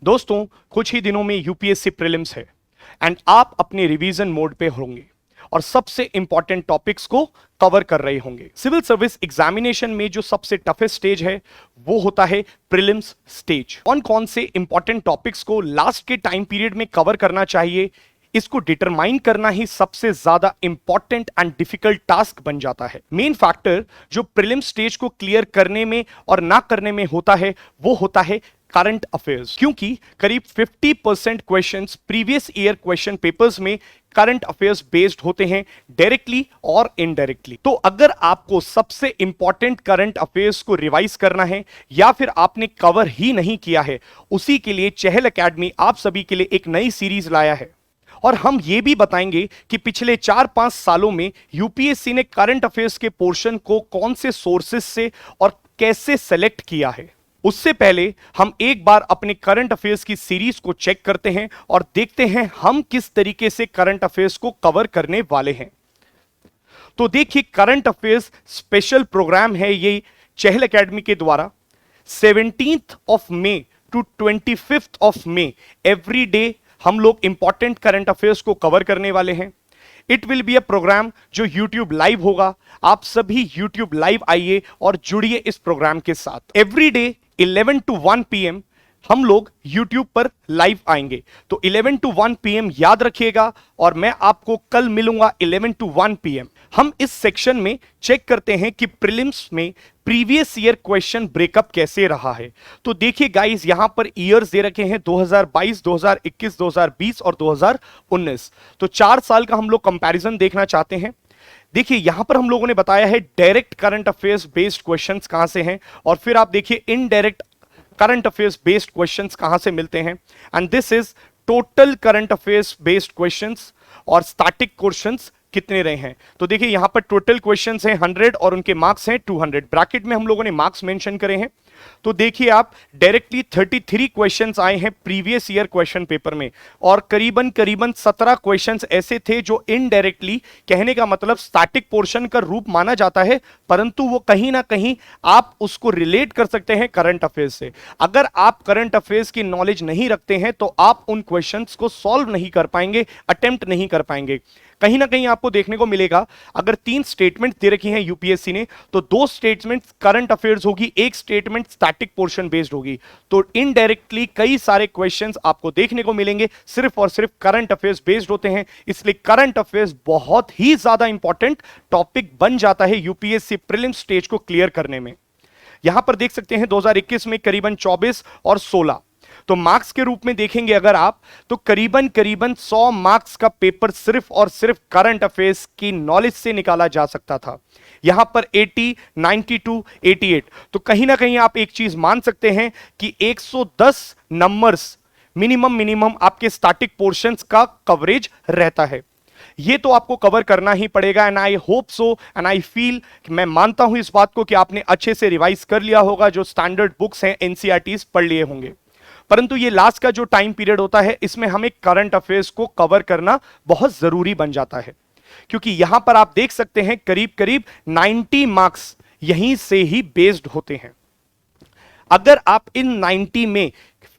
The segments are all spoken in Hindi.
दोस्तों, कुछ ही दिनों में यूपीएससी प्रीलिम्स है एंड आप अपने रिवीजन मोड पे होंगे और सबसे इंपॉर्टेंट टॉपिक्स को कवर कर रहे होंगे। सिविल सर्विस एग्जामिनेशन में जो सबसे टफेस्ट स्टेज है वो होता है प्रीलिम्स स्टेज। कौन कौन से इंपॉर्टेंट टॉपिक्स को लास्ट के टाइम पीरियड में कवर करना चाहिए, इसको डिटरमाइन करना ही सबसे ज्यादा इंपॉर्टेंट एंड डिफिकल्ट टास्क बन जाता है। मेन फैक्टर जो प्रीलिम स्टेज को क्लियर करने में और ना करने में होता है वो होता है करंट अफेयर्स, क्योंकि करीब 50% questions previous year question papers में करंट अफेयर्स बेस्ड होते हैं, डायरेक्टली और इनडायरेक्टली। तो अगर आपको सबसे इंपॉर्टेंट करंट अफेयर्स को रिवाइज करना है या फिर आपने कवर ही नहीं किया है, उसी के लिए चहल एकेडमी आप सभी के लिए एक नई सीरीज लाया है और हम यह भी बताएंगे कि पिछले 4-5 सालों में यूपीएससी ने करंट अफेयर्स के पोर्शन को कौन से सोर्सेस से और कैसे सेलेक्ट किया है। उससे पहले हम एक बार अपने करंट अफेयर्स की सीरीज को चेक करते हैं और देखते हैं हम किस तरीके से करंट अफेयर्स को कवर करने वाले हैं। तो देखिए, करंट अफेयर्स स्पेशल प्रोग्राम है ये चहल एकेडमी के द्वारा। 17th of May to 25th of May every day हम लोग इंपॉर्टेंट करंट अफेयर्स को कवर करने वाले हैं। It will be a programme जो YouTube लाइव होगा। आप सभी YouTube लाइव आइए और जुड़िए इस प्रोग्राम के साथ। एवरी डे 11 to 1 PM हम लोग YouTube पर लाइव आएंगे। तो 11 to 1 PM याद रखिएगा और मैं आपको कल मिलूंगा 11 to 1 PM। हम इस सेक्शन में चेक करते हैं कि प्रीलिम्स में प्रीवियस ईयर क्वेश्चन ब्रेकअप कैसे रहा है। तो देखिए गाइस, यहां पर ईयर्स दे रखे हैं 2022, 2021, 2020 और 2019। तो 4 साल का हम लोग कंपैरिजन देखना चाहते हैं। देखिए, यहां पर हम लोगों ने बताया है direct current affairs based questions कहां से हैं और फिर आप देखिए indirect current affairs based questions कहां से मिलते हैं। And this is total current affairs based questions और स्टैटिक क्वेश्चंस कितने रहे हैं। तो देखिए, यहां पर टोटल क्वेश्चंस हैं 100 और उनके मार्क्स हैं 200। ब्रैकेट में हम लोगों ने मार्क्स मेंशन करे हैं। तो देखिए, आप डायरेक्टली 33 क्वेश्चंस आए हैं प्रीवियस ईयर क्वेश्चन पेपर में और करीबन 17 क्वेश्चंस ऐसे थे जो इनडायरेक्टली, कहने का मतलब स्टैटिक पोर्शन का रूप माना जाता है, परंतु वो कहीं ना कहीं आप उसको रिलेट कर सकते हैं करंट अफेयर्स से। अगर आप करंट अफेयर्स की नॉलेज नहीं रखते हैं तो आप उन क्वेश्चंस को सॉल्व नहीं कर पाएंगे, अटेम्प्ट नहीं कर पाएंगे। कहीं ना कहीं आपको देखने को मिलेगा, अगर 3 स्टेटमेंट दे रखी हैं यूपीएससी ने, तो 2 स्टेटमेंट करंट अफेयर्स होगी, 1 स्टेटमेंट स्टैटिक पोर्शन बेस्ड होगी। तो इनडायरेक्टली कई सारे क्वेश्चंस आपको देखने को मिलेंगे सिर्फ और सिर्फ करंट अफेयर्स बेस्ड होते हैं। इसलिए करंट अफेयर्स बहुत ही ज्यादा इंपॉर्टेंट टॉपिक बन जाता है यूपीएससी प्रीलिम स्टेज को क्लियर करने में। यहां पर देख सकते हैं 2021 में करीबन 24 और 16। तो मार्क्स के रूप में देखेंगे अगर आप, तो करीबन 100 मार्क्स का पेपर सिर्फ और सिर्फ करंट अफेयर्स की नॉलेज से निकाला जा सकता था। यहां पर 80, 92, 88। तो कहीं ना कहीं आप एक चीज मान सकते हैं कि 110 नंबर्स मिनिमम आपके स्टैटिक पोर्शंस का कवरेज रहता है। ये तो आपको कवर करना ही पड़ेगा and I hope so and I feel, मैं मानता हूं इस बात को कि आपने अच्छे से रिवाइज कर लिया होगा, जो स्टैंडर्ड बुक्स हैं एनसीईआरटीज पढ़ लिए होंगे। परंतु ये लास्ट का जो टाइम पीरियड होता है, इसमें हमें करंट अफेयर्स को कवर करना बहुत जरूरी बन जाता है, क्योंकि यहां पर आप देख सकते हैं करीब 90 मार्क्स यहीं से ही बेस्ड होते हैं। अगर आप इन 90 में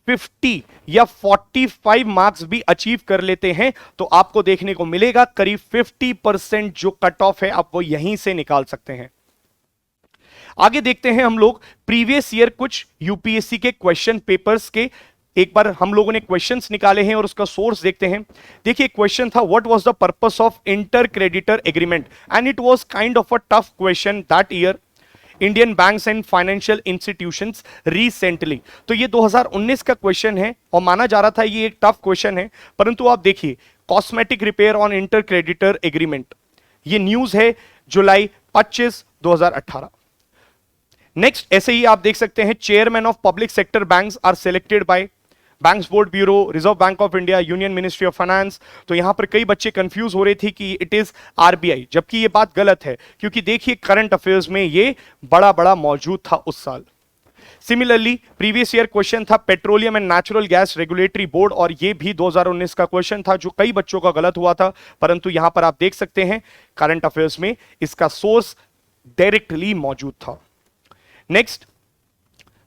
50 या 45 मार्क्स भी अचीव कर लेते हैं तो आपको देखने को मिलेगा करीब 50% जो कट ऑफ है आप वो यहीं से निकाल सकते हैं। आगे देखते हैं हम लोग प्रीवियस ईयर कुछ यूपीएससी के क्वेश्चन पेपर्स के। एक बार हम लोगों ने क्वेश्चंस निकाले हैं और उसका सोर्स देखते हैं। देखिए, क्वेश्चन था what was the purpose of inter creditor agreement and it was kind of a tough question that year Indian banks and financial institutions recently. तो ये 2019 का क्वेश्चन है और माना जा रहा था ये एक टफ क्वेश्चन है, परंतु आप देखिए cosmetic repair on inter creditor agreement, ये न्यूज है जुलाई 25, 2018। नेक्स्ट, ऐसे ही आप देख सकते हैं chairman of public sector banks are selected by banks board bureau, reserve bank of India, union ministry of finance. तो यहां पर कई बच्चे कंफ्यूज हो रहे थे कि इट इज आरबीआई, जबकि ये बात गलत है, क्योंकि देखिए करंट अफेयर्स में ये बड़ा मौजूद था उस साल। सिमिलरली प्रीवियस ईयर क्वेश्चन था petroleum and natural gas regulatory board और ये भी 2019 का क्वेश्चन था, जो कई बच्चों का गलत हुआ था, परंतु यहां पर आप देख सकते हैं करंट अफेयर्स में इसका सोर्स डायरेक्टली मौजूद था। Next,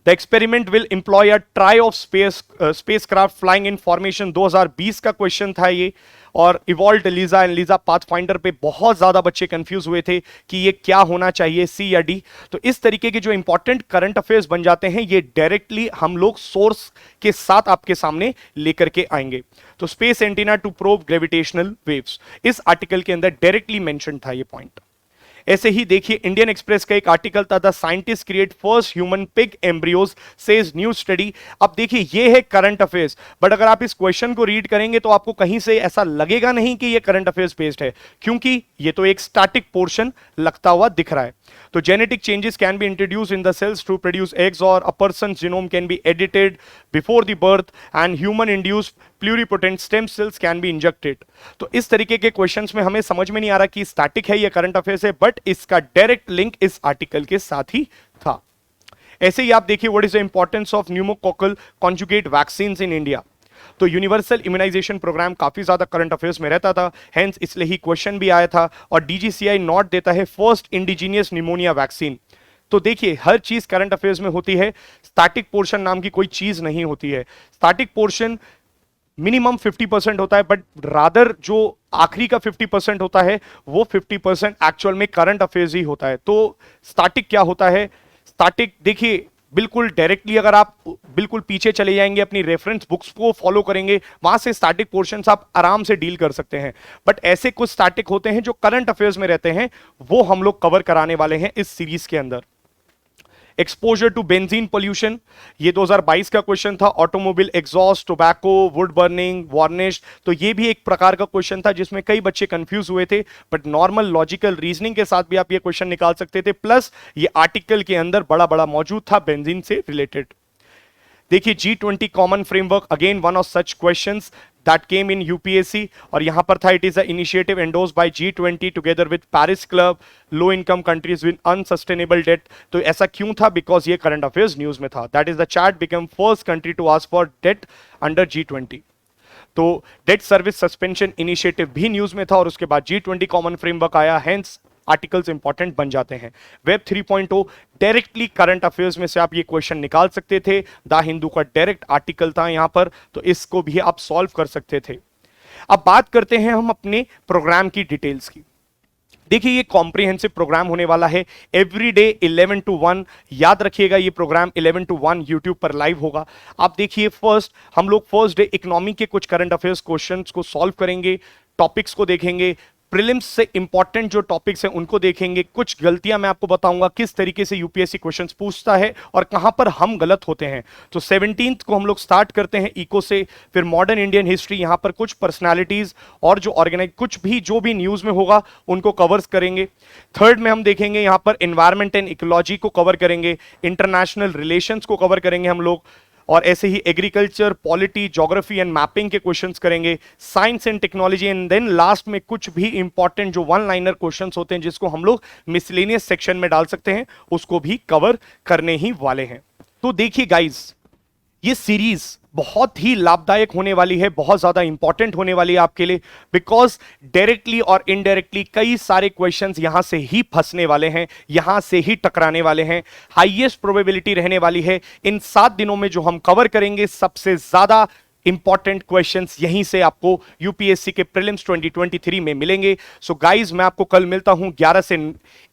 the experiment will employ a trio of spacecraft flying in formation. 2020 का क्वेश्चन था ये। और evolved LISA and LISA pathfinder पे बहुत ज्यादा बच्चे कंफ्यूज हुए थे कि ये क्या होना चाहिए, सी या डी। तो इस तरीके के जो इंपॉर्टेंट करंट अफेयर्स बन जाते हैं ये डायरेक्टली हम लोग सोर्स के साथ आपके सामने लेकर के आएंगे। तो space antenna to probe gravitational waves, इस आर्टिकल के अंदर डायरेक्टली मेंशन था ये पॉइंट। ऐसे ही देखिए इंडियन एक्सप्रेस का एक आर्टिकल था, the scientist create first human pig embryos says new study. अब देखिए ये है करंट अफेयर्स, बट अगर आप इस क्वेश्चन को रीड करेंगे तो आपको कहीं से ऐसा लगेगा नहीं कि ये करंट अफेयर्स बेस्ड है, क्योंकि ये तो एक स्टैटिक पोर्शन लगता हुआ दिख रहा है। तो genetic changes can be introduce in the cells to produce eggs, और a person genome can be edited before the birth, and human induce pluripotent stem cells can be injected. तो इस तरीके के क्वेश्चंस में हमें समझ में नहीं आ रहा कि स्टैटिक है या करंट अफेयर्स है, बट इसका डायरेक्ट लिंक इस आर्टिकल के साथ ही था। ऐसे ही आप देखिए what is the importance of pneumococcal conjugate vaccine in India. तो यूनिवर्सल इम्यूनाइजेशन प्रोग्राम काफी ज्यादा करंट अफेयर्स में रहता था, हेंस इसलिए ही क्वेश्चन भी आया था। और डीजीसीआई नॉट देता है फर्स्ट इंडिजीनियस निमोनिया वैक्सीन। तो देखिए हर चीज करंट अफेयर्स में होती है, स्टैटिक पोर्शन नाम की कोई चीज नहीं होती है। स्टैटिक पोर्शन मिनिमम 50% होता है, बट रादर जो आखिरी का 50% होता है वो 50% एक्चुअल में करंट अफेयर्स ही होता है। तो स्टैटिक क्या होता है? स्टैटिक देखिए बिल्कुल डायरेक्टली अगर आप बिल्कुल पीछे चले जाएंगे, अपनी रेफरेंस बुक्स को फॉलो करेंगे, वहां से स्टैटिक पोर्शंस आप आराम से डील कर सकते हैं। बट ऐसे कुछ स्टैटिक होते हैं जो करंट अफेयर्स में रहते हैं, वो हम लोग कवर कराने वाले हैं इस सीरीज के अंदर। एक्सपोजर टू बेंजीन पोल्यूशन, ये 2022 का क्वेश्चन था। Automobile exhaust, tobacco, would burning, varnish, तो ये भी एक प्रकार का क्वेश्चन था जिसमें कई बच्चे कंफ्यूज हुए थे, बट नॉर्मल लॉजिकल रीजनिंग के साथ भी आप ये क्वेश्चन निकाल सकते थे। प्लस ये आर्टिकल के अंदर बड़ा बड़ा मौजूद था बेंजीन से रिलेटेड। देखिए G20 common framework, again one of such questions that came in UPSC, और यहां पर था, it is an initiative endorsed by G20 together with Paris Club, low income countries with unsustainable debt। तो ऐसा क्यों था? बिकॉज ये करंट अफेयर्स न्यूज में था। That is the Chad become first country to ask for debt under G20। तो डेट सर्विस सस्पेंशन इनिशिएटिव भी न्यूज में था, और उसके बाद G20 कॉमन फ्रेमवर्क आया, हेंस आर्टिकल्स इंपॉर्टेंट बन जाते हैं। वेब 3.0 डायरेक्टली करंट अफेयर्स में से आप ये क्वेश्चन निकाल सकते थे। द हिंदू का डायरेक्ट आर्टिकल था यहां पर, तो इसको भी आप सॉल्व कर सकते थे। अब बात करते हैं हम अपने प्रोग्राम की डिटेल्स की। देखिए ये कॉम्प्रिहेंसिव प्रोग्राम होने वाला है, एवरीडे 11 to 1। याद रखिएगा ये प्रोग्राम 11 to 1 यूट्यूब पर लाइव होगा। आप देखिए फर्स्ट हम लोग फर्स्ट डे इकोनॉमी के कुछ करंट अफेयर्स क्वेश्चंस को सॉल्व करेंगे, टॉपिक्स को देखेंगे, प्रीलिम्स से इंपॉर्टेंट जो टॉपिक्स हैं उनको देखेंगे। कुछ गलतियां मैं आपको बताऊंगा किस तरीके से यूपीएससी क्वेश्चंस पूछता है और कहां पर हम गलत होते हैं। तो 17th को हम लोग स्टार्ट करते हैं इको से, फिर मॉडर्न इंडियन हिस्ट्री, यहां पर कुछ पर्सनालिटीज और जो ऑर्गेनाइज कुछ भी जो भी न्यूज में होगा उनको कवर्स करेंगे। थर्ड में हम देखेंगे यहां पर एनवायरमेंट एंड इकोलॉजी को कवर करेंगे, इंटरनेशनल रिलेशंस को कवर करेंगे हम लोग, और ऐसे ही agriculture, polity, geography and mapping के क्वेश्चंस करेंगे, science and technology, and then last में कुछ भी इंपॉर्टेंट जो वन लाइनर क्वेश्चंस होते हैं जिसको हम लोग मिसलेनियस सेक्शन में डाल सकते हैं, उसको भी कवर करने ही वाले हैं। तो देखिए गाइस, ये सीरीज बहुत ही लाभदायक होने वाली है, बहुत ज्यादा इंपॉर्टेंट होने वाली है आपके लिए, बिकॉज डायरेक्टली और इनडायरेक्टली कई सारे क्वेश्चंस यहां से ही फंसने वाले हैं, यहां से ही टकराने वाले हैं। हाईएस्ट प्रोबेबिलिटी रहने वाली है इन 7 दिनों में जो हम कवर करेंगे, सबसे ज्यादा इंपॉर्टेंट क्वेश्चंस यहीं से आपको यूपीएससी के प्रीलिम्स 2023 में मिलेंगे। सो गाइज मैं आपको कल मिलता हूं 11 से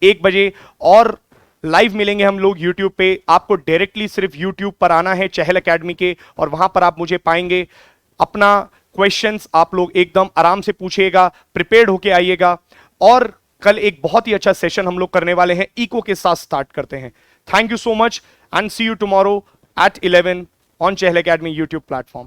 1 बजे, और लाइव मिलेंगे हम लोग यूट्यूब पे। आपको डायरेक्टली सिर्फ यूट्यूब पर आना है चहल एकेडमी के, और वहां पर आप मुझे पाएंगे। अपना क्वेश्चंस आप लोग एकदम आराम से पूछिएगा, प्रिपेयर्ड होके आइएगा, और कल एक बहुत ही अच्छा सेशन हम लोग करने वाले हैं, इको के साथ स्टार्ट करते हैं। Thank you so much and see you tomorrow at 11 on Chahal academy YouTube platform.